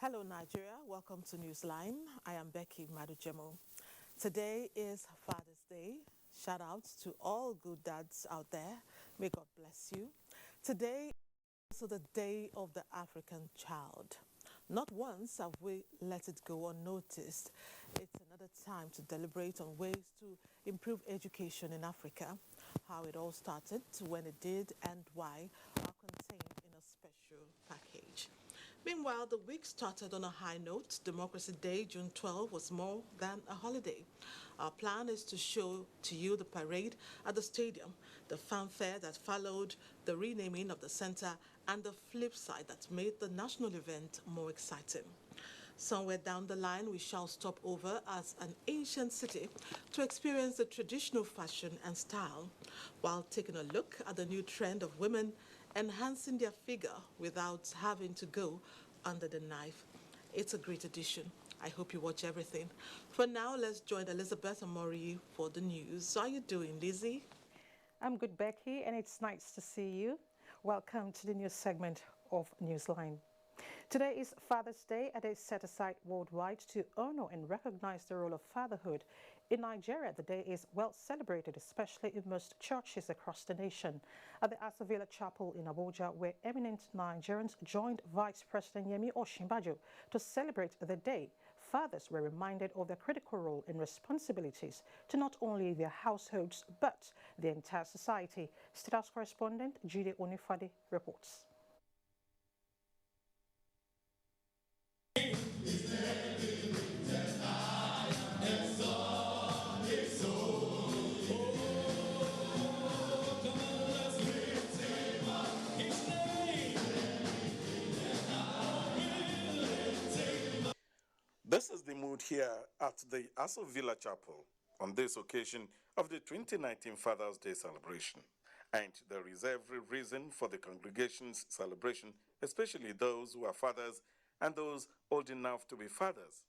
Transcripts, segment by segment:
Hello Nigeria, welcome to Newsline. I am Becky Madujemo. Today is Father's Day. Shout out to all good dads out there. May God bless you. Today is also the Day of the African Child. Not once have we let it go unnoticed. It's another time to deliberate on ways to improve education in Africa, how it all started, when it did, and why are contained in a special package. Meanwhile, the week started on a high note. Democracy Day, June 12, was more than a holiday. Our plan is to show to you the parade at the stadium, the fanfare that followed the renaming of the center, and the flip side that made the national event more exciting. Somewhere down the line, we shall stop over as an ancient city to experience the traditional fashion and style, while taking a look at the new trend of women enhancing their figure without having to go under the knife. It's a great addition. I hope you watch everything. For now, let's join Elizabeth Amori for the news. How are you doing, Lizzie? I'm good, Becky, and it's nice to see you. Welcome to the news segment of Newsline. Today is Father's Day, a day set aside worldwide to honor and recognize the role of fatherhood. In Nigeria, the day is well celebrated, especially in most churches across the nation. At the Rev'd Chapel in Abuja, where eminent Nigerians joined Vice President Yemi Osinbajo to celebrate the day, fathers were reminded of their critical role and responsibilities to not only their households, but the entire society. State House correspondent Jude Onifade reports. This is the mood here at the Rev'd Chapel on this occasion of the 2019 Father's Day celebration. And there is every reason for the congregation's celebration, especially those who are fathers and those old enough to be fathers.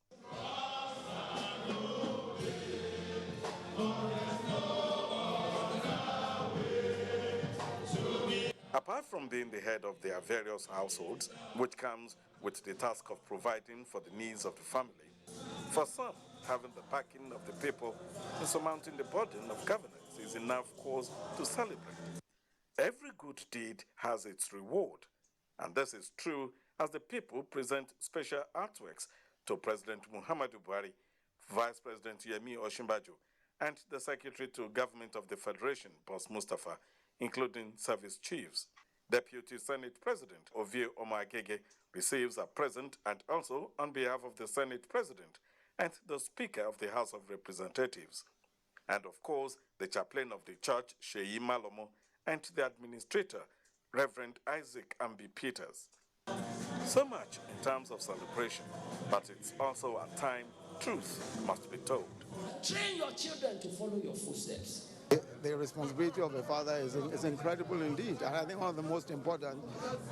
Apart from being the head of their various households, which comes with the task of providing for the needs of the family, for some, having the backing of the people and surmounting the burden of governance is enough cause to celebrate. Every good deed has its reward, and this is true as the people present special artworks to President Muhammadu Buhari, Vice President Yemi Osinbajo, and the Secretary to Government of the Federation, Boss Mustafa, including service chiefs. Deputy Senate President Ovie Omagege receives a present, and also on behalf of the Senate President and the Speaker of the House of Representatives. And of course, the chaplain of the church, Sheyi Malomo, and the administrator, Reverend Isaac Ambi Peters. So much in terms of celebration, but it's also a time truth must be told. Train your children to follow your footsteps. The responsibility of a father is incredible indeed. And I think one of the most important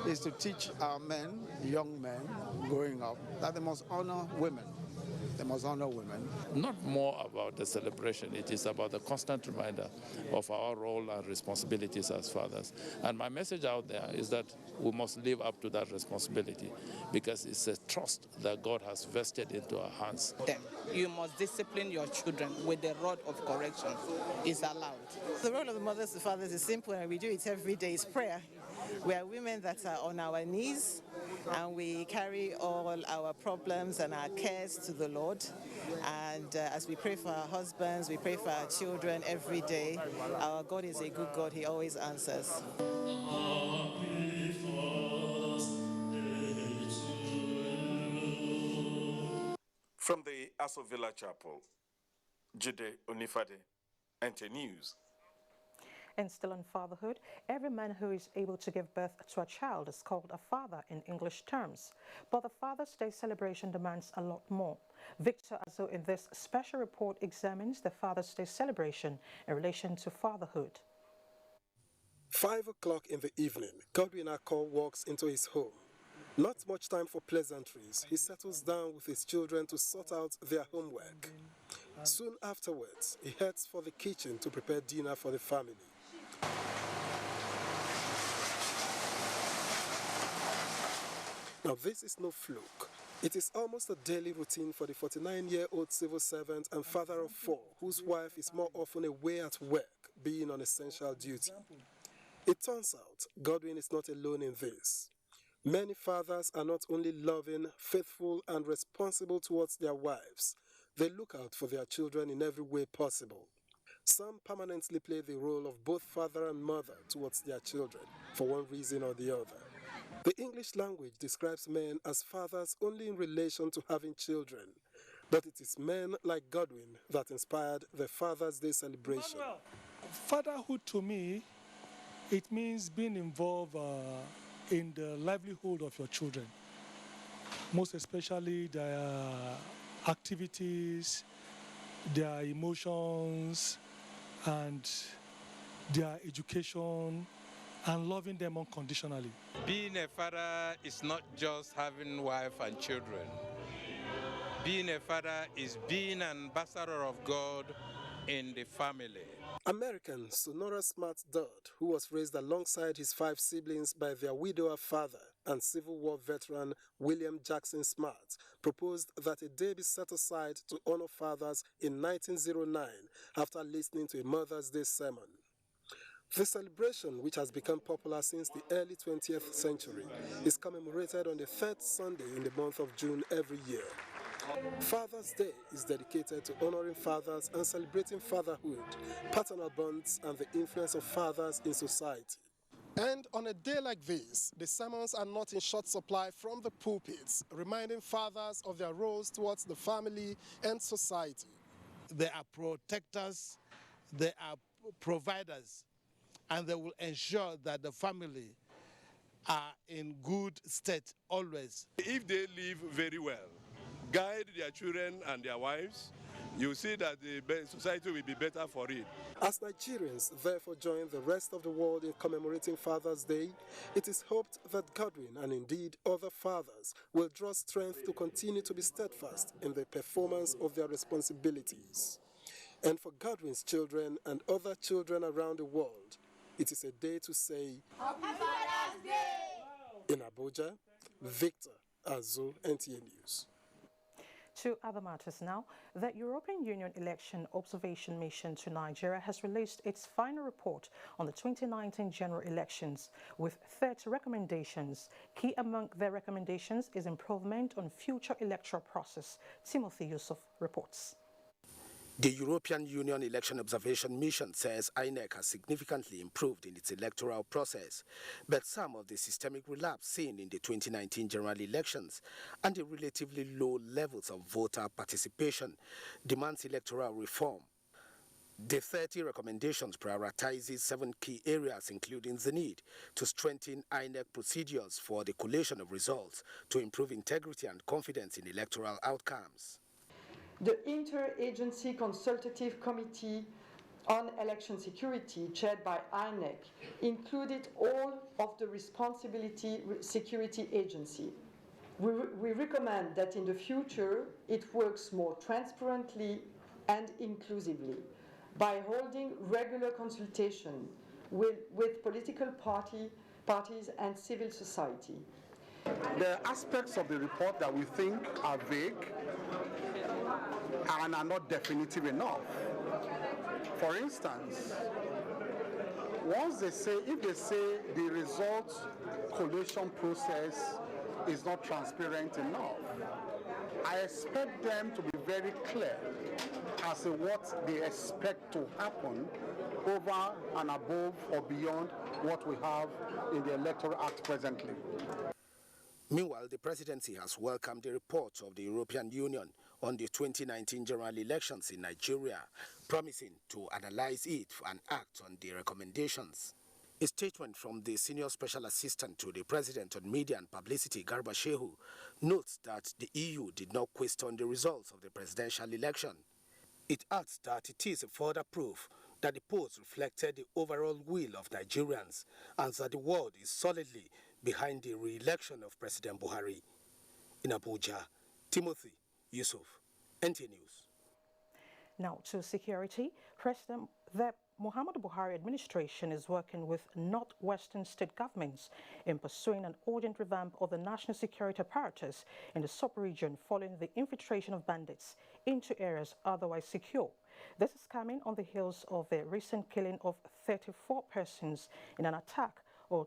is to teach our men, young men growing up, that they must honor women. They must honor women. Not more about the celebration, it is about the constant reminder of our role and responsibilities as fathers. And my message out there is that we must live up to that responsibility because it's a trust that God has vested into our hands. You must discipline your children with the rod of correction. It's allowed. The role of the mothers and fathers is simple, and we do it every day. It's prayer. We are women that are on our knees, and we carry all our problems and our cares to the Lord. And as we pray for our husbands, we pray for our children every day. Our God is a good God. He always answers. From the Rev'd Chapel, Jude Onifade, NT News. And still on fatherhood, every man who is able to give birth to a child is called a father in English terms. But the Father's Day celebration demands a lot more. Victor Azo in this special report examines the Father's Day celebration in relation to fatherhood. 5 o'clock in the evening, Godwin Akol walks into his home. Not much time for pleasantries. He settles down with his children to sort out their homework. Soon afterwards, he heads for the kitchen to prepare dinner for the family. Now, this is no fluke. It is almost a daily routine for the 49-year-old civil servant and father of 4, whose wife is more often away at work, being on essential duty. It turns out Godwin is not alone in this. Many fathers are not only loving, faithful, and responsible towards their wives, they look out for their children in every way possible. Some permanently play the role of both father and mother towards their children, for one reason or the other. The English language describes men as fathers only in relation to having children, but it is men like Godwin that inspired the Father's Day celebration. Fatherhood to me, it means being involved in the livelihood of your children, most especially their activities, their emotions, and their education, and loving them unconditionally. Being a father is not just having wife and children. Being a father is being an ambassador of God in the family. American Sonora Smart Dodd, who was raised alongside his 5 siblings by their widower father and Civil War veteran William Jackson Smart, proposed that a day be set aside to honor fathers in 1909 after listening to a Mother's Day sermon. The celebration, which has become popular since the early 20th century, is commemorated on the 3rd Sunday in the month of June every year. Father's Day is dedicated to honoring fathers and celebrating fatherhood, paternal bonds, and the influence of fathers in society. And on a day like this, the sermons are not in short supply from the pulpits, reminding fathers of their roles towards the family and society. They are protectors, they are providers, and they will ensure that the family are in good state always. If they live very well, guide their children and their wives, you see that the society will be better for it. As Nigerians therefore join the rest of the world in commemorating Father's Day, it is hoped that Godwin and indeed other fathers will draw strength to continue to be steadfast in the performance of their responsibilities. And for Godwin's children and other children around the world, it is a day to say, Happy Father's Day! In Abuja, Victor Azu, NTA News. To other matters now, the European Union Election Observation Mission to Nigeria has released its final report on the 2019 general elections with 30 recommendations. Key among their recommendations is improvement on future electoral process. Timothy Yusuf reports. The European Union Election Observation Mission says INEC has significantly improved in its electoral process, but some of the systemic relapse seen in the 2019 general elections and the relatively low levels of voter participation demands electoral reform. The 30 recommendations prioritizes 7 key areas, including the need to strengthen INEC procedures for the collation of results to improve integrity and confidence in electoral outcomes. The Interagency Consultative Committee on Election Security, chaired by INEC, included all of the responsibility security agency. We recommend that in the future it works more transparently and inclusively by holding regular consultation with political parties and civil society. There are aspects of the report that we think are vague and are not definitive enough. For instance, if they say the results collation process is not transparent enough, I expect them to be very clear as to what they expect to happen over and above or beyond what we have in the Electoral Act presently. Meanwhile, the presidency has welcomed the report of the European Union on the 2019 general elections in Nigeria, promising to analyze it and act on the recommendations. A statement from the Senior Special Assistant to the President on Media and Publicity, Garba Shehu, notes that the EU did not question the results of the presidential election. It adds that it is a further proof that the polls reflected the overall will of Nigerians and that the world is solidly behind the re-election of President Buhari. In Abuja, Timothy Yusuf, NT News. Now to security. The Muhammadu Buhari administration is working with northwestern state governments in pursuing an urgent revamp of the national security apparatus in the sub-region following the infiltration of bandits into areas otherwise secure. This is coming on the heels of the recent killing of 34 persons in an attack on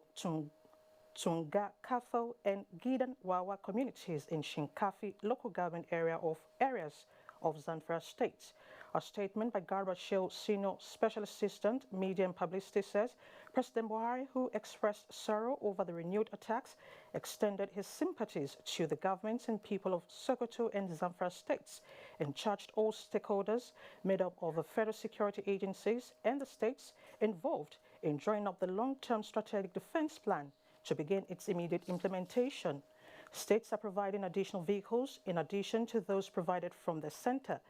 Tunga Kafo and Gidan Wawa communities in Shinkafi local government areas of Zamfara state. A statement by Garba Shehu, Senior Special Assistant, Media and Publicity says President Buhari, who expressed sorrow over the renewed attacks, extended his sympathies to the governments and people of Sokoto and Zamfara states and charged all stakeholders made up of the federal security agencies and the states involved in drawing up the long-term strategic defense plan to begin its immediate implementation. States are providing additional vehicles in addition to those provided from the center.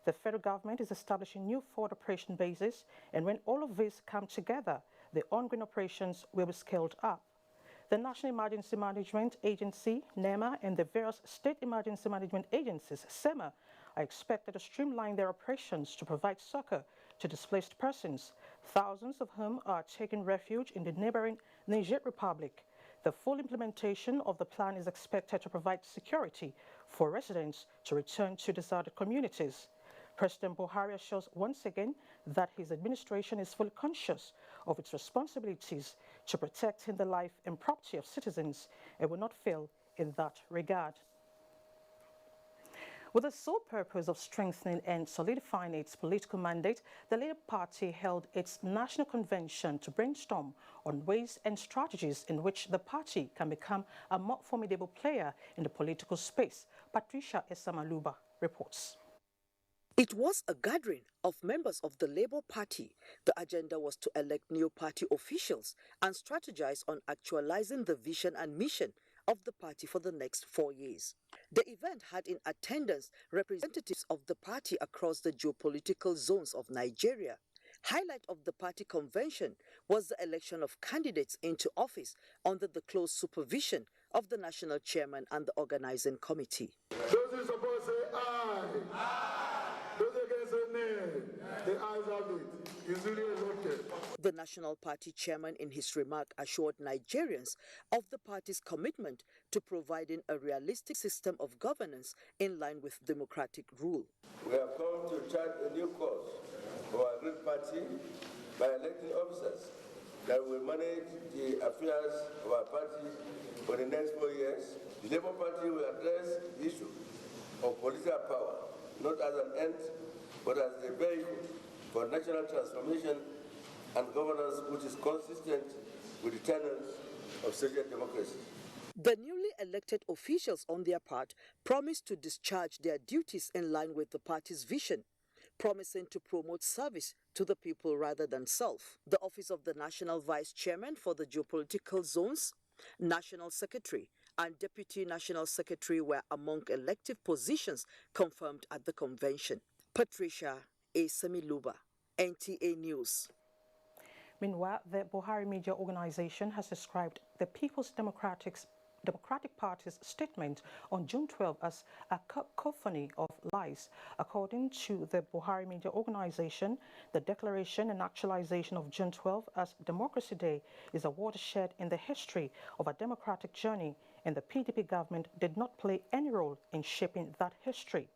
The federal government is establishing new forward operation bases, and when all of these come together, the ongoing operations will be scaled up. The National Emergency Management Agency, NEMA, and the various state emergency management agencies, SEMA, are expected to streamline their operations to provide succor to displaced persons, thousands of whom are taking refuge in the neighboring Niger Republic. The full implementation of the plan is expected to provide security for residents to return to deserted communities. President Buhari assures once again that his administration is fully conscious of its responsibilities to protecting the life and property of citizens and will not fail in that regard. With the sole purpose of strengthening and solidifying its political mandate, the Labour Party held its national convention to brainstorm on ways and strategies in which the party can become a more formidable player in the political space. Patricia Esamaluba reports. It was a gathering of members of the Labour Party. The agenda was to elect new party officials and strategize on actualizing the vision and mission of the party for the next 4 years. The event had in attendance representatives of the party across the geopolitical zones of Nigeria. Highlight of the party convention was the election of candidates into office under the close supervision of the national chairman and the organizing committee. Those who support say aye. Aye. Those against say nay. The ayes have it. Is duly elected. The National Party chairman in his remark assured Nigerians of the party's commitment to providing a realistic system of governance in line with democratic rule. We have come to chart a new course for our great party by electing officers that will manage the affairs of our party for the next 4 years. The Labour Party will address the issue of political power, not as an end, but as a vehicle for national transformation and governance which is consistent with the tenets of social democracy. The newly elected officials on their part promised to discharge their duties in line with the party's vision, promising to promote service to the people rather than self. The office of the National Vice Chairman for the geopolitical zones, National Secretary, and Deputy National Secretary were among elective positions confirmed at the convention. Patricia A. Semiluba, NTA News. Meanwhile, the Buhari Media Organization has described the People's Democratic Party's statement on June 12 as a cacophony of lies. According to the Buhari Media Organization, the declaration and actualization of June 12 as Democracy Day is a watershed in the history of a democratic journey, and the PDP government did not play any role in shaping that history.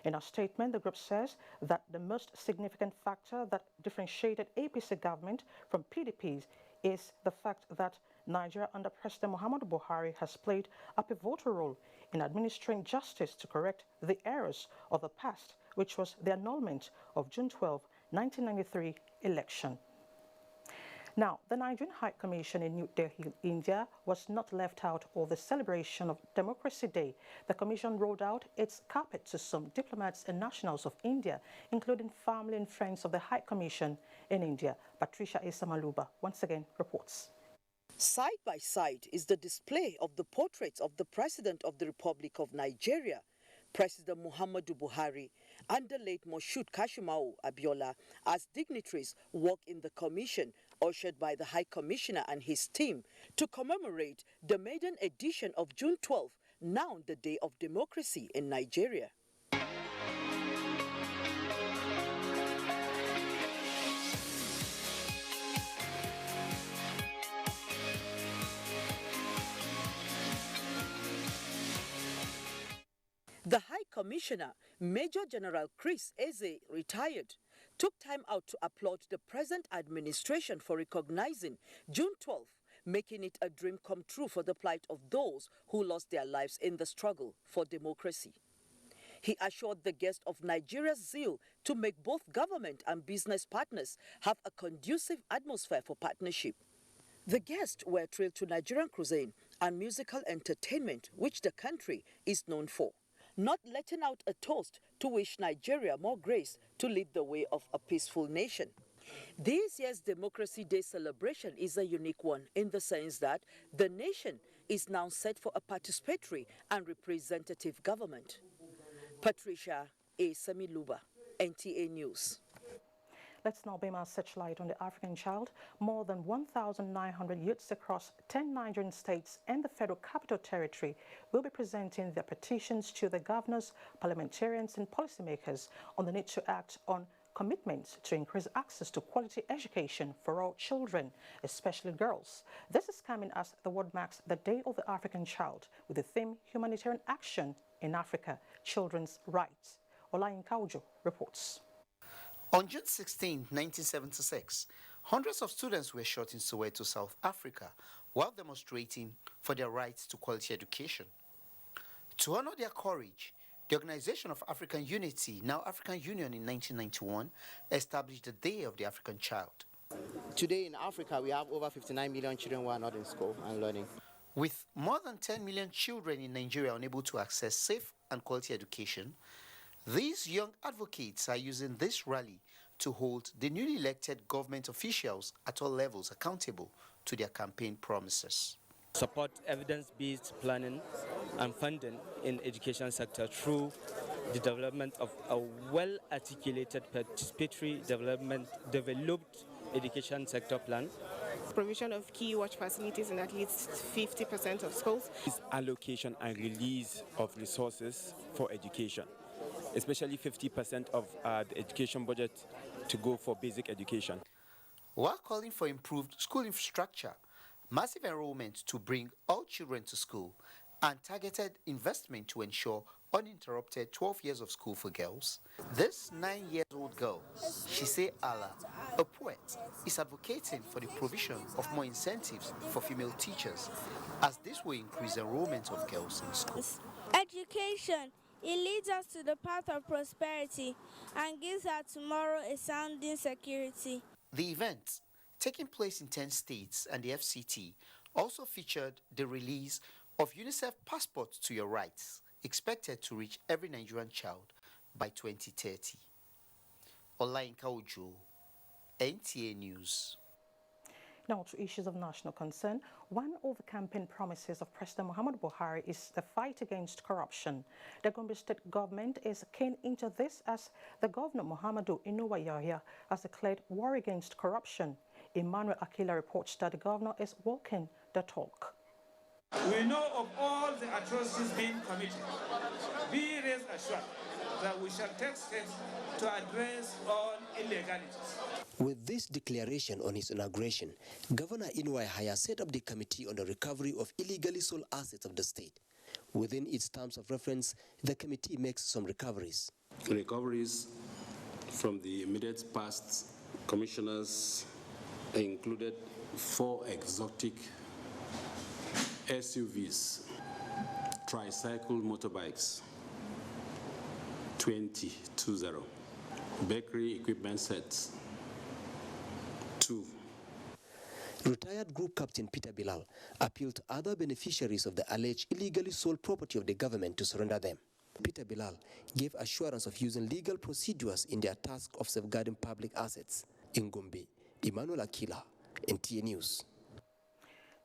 In a statement, the group says that the most significant factor that differentiated APC government from PDP's is the fact that Nigeria under President Muhammadu Buhari has played a pivotal role in administering justice to correct the errors of the past, which was the annulment of June 12, 1993 election. Now, the Nigerian High Commission in New Delhi, India, was not left out of the celebration of Democracy Day. The commission rolled out its carpet to some diplomats and nationals of India, including family and friends of the High Commission in India. Patricia Esamaluba once again reports. Side by side is the display of the portraits of the President of the Republic of Nigeria, President Muhammadu Buhari, and the late Moshood Kashimau Abiola as dignitaries walk in the commission ushered by the High Commissioner and his team to commemorate the maiden edition of June 12, now the Day of Democracy in Nigeria. The High Commissioner, Major General Chris Eze, retired, took time out to applaud the present administration for recognizing June 12, making it a dream come true for the plight of those who lost their lives in the struggle for democracy. He assured the guest of Nigeria's zeal to make both government and business partners have a conducive atmosphere for partnership. The guests were thrilled to Nigerian cuisine and musical entertainment, which the country is known for, not letting out a toast to wish Nigeria more grace to lead the way of a peaceful nation. This year's Democracy Day celebration is a unique one in the sense that the nation is now set for a participatory and representative government. Patricia A. Samiluba, NTA News. Let's now beam our searchlight on the African child. More than 1,900 youths across 10 Nigerian states and the Federal Capital Territory will be presenting their petitions to the governors, parliamentarians and policymakers on the need to act on commitments to increase access to quality education for all children, especially girls. This is coming as the world marks the Day of the African Child with the theme Humanitarian Action in Africa, Children's Rights. Olayinka Ojo reports. On June 16, 1976, hundreds of students were shot in Soweto, South Africa, while demonstrating for their rights to quality education. To honor their courage, the Organization of African Unity, now African Union in 1991, established the Day of the African Child. Today in Africa, we have over 59 million children who are not in school and learning. With more than 10 million children in Nigeria unable to access safe and quality education, these young advocates are using this rally to hold the newly elected government officials at all levels accountable to their campaign promises. Support evidence-based planning and funding in education sector through the development of a well-articulated participatory developed education sector plan. Provision of key watch facilities in at least 50% of schools. Allocation and release of resources for education, especially 50% of the education budget to go for basic education. While calling for improved school infrastructure, massive enrollment to bring all children to school, and targeted investment to ensure uninterrupted 12 years of school for girls, this 9-year-old girl, Shise Allah, a poet, is advocating for the provision of more incentives for female teachers, as this will increase enrollment of girls in school. Education. It leads us to the path of prosperity and gives our tomorrow a sounding security. The event, taking place in 10 states and the FCT, also featured the release of UNICEF Passport to Your Rights, expected to reach every Nigerian child by 2030. Olayinka Ojo, NTA News. Now to issues of national concern. One of the campaign promises of President Muhammadu Buhari is the fight against corruption. The Gombe State government is keen into this as the governor Muhammadu Inuwa Yahya has declared war against corruption. Emmanuel Akila reports that the governor is walking the talk. We know of all the atrocities being committed. Be rest assured that we shall take steps to address all illegalities. With this declaration on his inauguration, Governor Inuwa Yahya set up the Committee on the Recovery of Illegally Sold Assets of the state. Within its terms of reference, the committee makes some recoveries. Recoveries from the immediate past, commissioners included 4 exotic SUVs, tricycle motorbikes, 20, bakery equipment sets, 2. Retired Group Captain Peter Bilal appealed to other beneficiaries of the alleged illegally sold property of the government to surrender them. Peter Bilal gave assurance of using legal procedures in their task of safeguarding public assets. In Gombe, Emmanuel Akila, NTA News.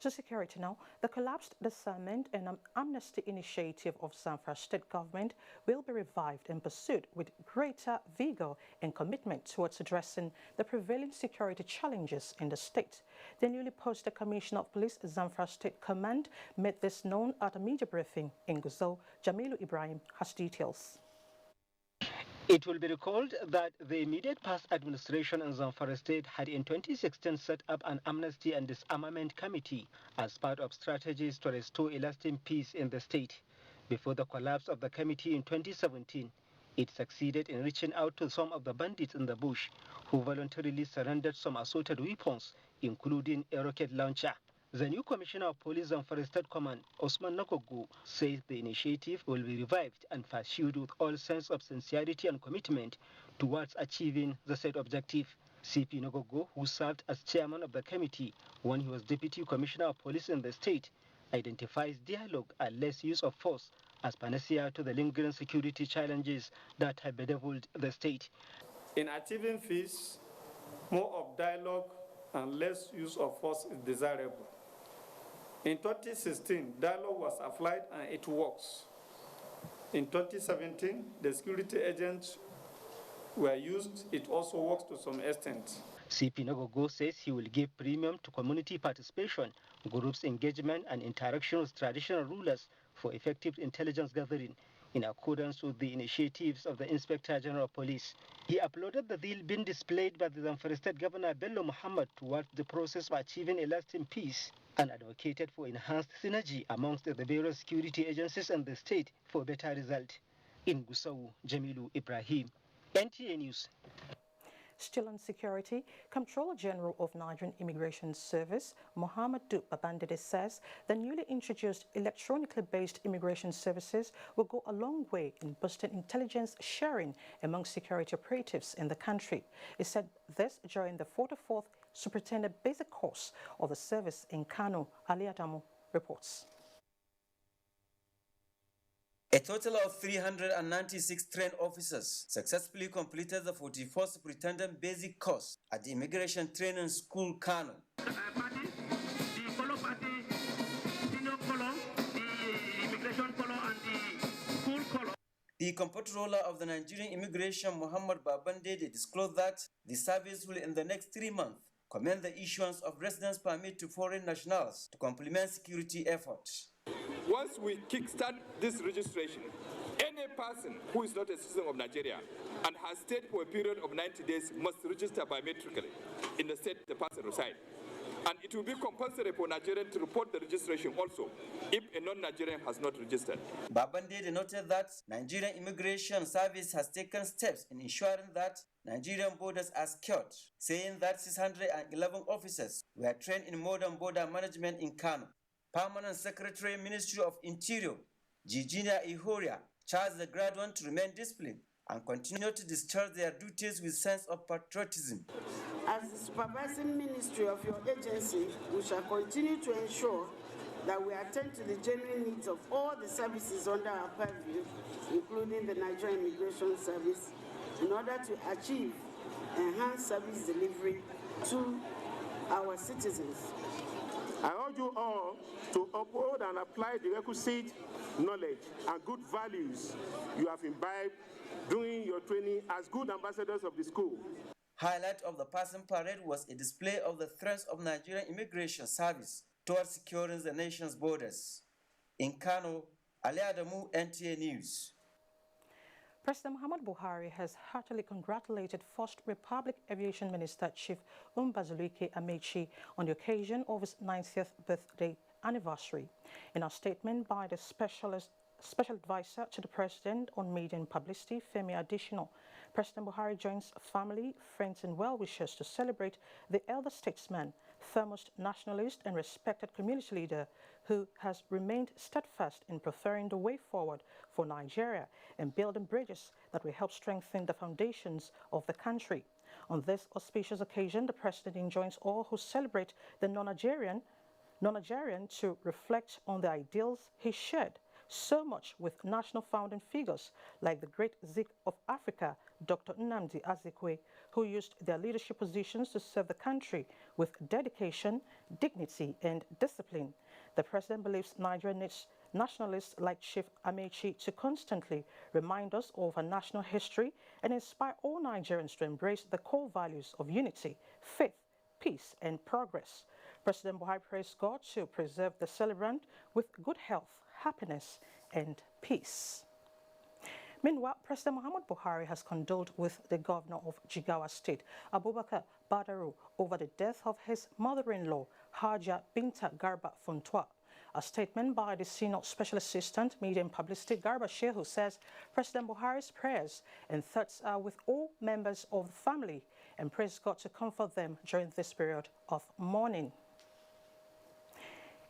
To security now, the collapsed discernment and amnesty initiative of Zamfara state government will be revived and pursued with greater vigor and commitment towards addressing the prevailing security challenges in the state. The newly posted Commissioner of Police Zamfara State Command made this known at a media briefing in Gusau. Jamilu Ibrahim has details. It will be recalled that the immediate past administration in Zamfara State had in 2016 set up an amnesty and disarmament committee as part of strategies to restore a lasting peace in the state. Before the collapse of the committee in 2017, it succeeded in reaching out to some of the bandits in the bush who voluntarily surrendered some assorted weapons, including a rocket launcher. The new Commissioner of Police Zamfara State Command, Usman Nagogo, says the initiative will be revived and pursued with all sense of sincerity and commitment towards achieving the set objective. CP Nagogo, who served as chairman of the committee when he was Deputy Commissioner of Police in the state, identifies dialogue and less use of force as panacea to the lingering security challenges that have bedeviled the state. In achieving peace, more of dialogue and less use of force is desirable. In 2016, dialogue was applied and it works. In 2017, the security agents were used. It also works to some extent. CP Nagogo says he will give premium to community participation, groups engagement and interaction with traditional rulers for effective intelligence gathering in accordance with the initiatives of the Inspector General of Police. He applauded the zeal being displayed by the Zamfara State Governor Bello Muhammad towards the process of achieving a lasting peace and advocated for enhanced synergy amongst the various security agencies in the state for better result. In Gusau, Jamilu Ibrahim, NTA News. Still on security, Comptroller General of Nigerian Immigration Service, Mohammed Babandede, says the newly introduced electronically based immigration services will go a long way in boosting intelligence sharing among security operatives in the country. He said this during the 44th Superintendent Basic Course of the service in Kano. Ali Adamu reports. A total of 396 trained officers successfully completed the 44th Superintendent Basic Course at the Immigration Training School, Kano. The comptroller of the Nigerian Immigration, Muhammad Babandede, disclosed that the service will, in the next 3 months, commence the issuance of residence permit to foreign nationals to complement security efforts. Once we kickstart this registration, any person who is not a citizen of Nigeria and has stayed for a period of 90 days must register biometrically in the state the person resides. And it will be compulsory for Nigerian to report the registration also if a non-Nigerian has not registered. Babandede noted that Nigerian Immigration Service has taken steps in ensuring that Nigerian borders are secured, saying that 611 officers were trained in modern border management in Kano. Permanent Secretary, Ministry of Interior, Virginia Ihoria, charged the graduates to remain disciplined and continue to discharge their duties with sense of patriotism. As the supervising ministry of your agency, we shall continue to ensure that we attend to the genuine needs of all the services under our purview, including the Nigerian Immigration Service, in order to achieve enhanced service delivery to our citizens. I urge you all to uphold and apply the requisite knowledge and good values you have imbibed during your training as good ambassadors of the school. Highlight of the passing parade was a display of the threats of Nigerian Immigration Service towards securing the nation's borders. In Kano, Ali Adamu, NTA News. President Muhammad Buhari has heartily congratulated First Republic Aviation Minister Chief Mbazulike Amechi on the occasion of his 90th birthday anniversary. In a statement by the special advisor to the President on Media and Publicity, Femi Additional, President Buhari joins family, friends and well-wishers to celebrate the elder statesman, foremost nationalist and respected community leader who has remained steadfast in preferring the way forward for Nigeria and building bridges that will help strengthen the foundations of the country. On this auspicious occasion, the President enjoins all who celebrate the non-Nigerian to reflect on the ideals he shared so much with national founding figures like the great Zik of Africa, Dr. Nnamdi Azikiwe, who used their leadership positions to serve the country with dedication, dignity, and discipline. The president believes Nigeria needs nationalists like Chief Amechi to constantly remind us of our national history and inspire all Nigerians to embrace the core values of unity, faith, peace, and progress. President Buhari praised God to preserve the celebrant with good health, happiness, and peace. Meanwhile, President Muhammad Buhari has condoled with the governor of Jigawa State, Abubakar Badaru, over the death of his mother-in-law, Haja Binta Garba Funtua. A statement by the Senior Special Assistant, Media and Publicity, Garba Shehu, says President Buhari's prayers and thoughts are with all members of the family and prays God to comfort them during this period of mourning.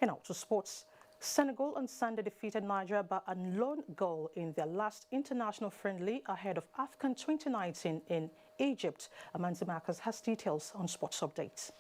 And now to sports. Senegal on Sunday defeated Nigeria by a lone goal in their last international friendly ahead of AFCON 2019 in Egypt. Amanzi Marcus has details on sports updates.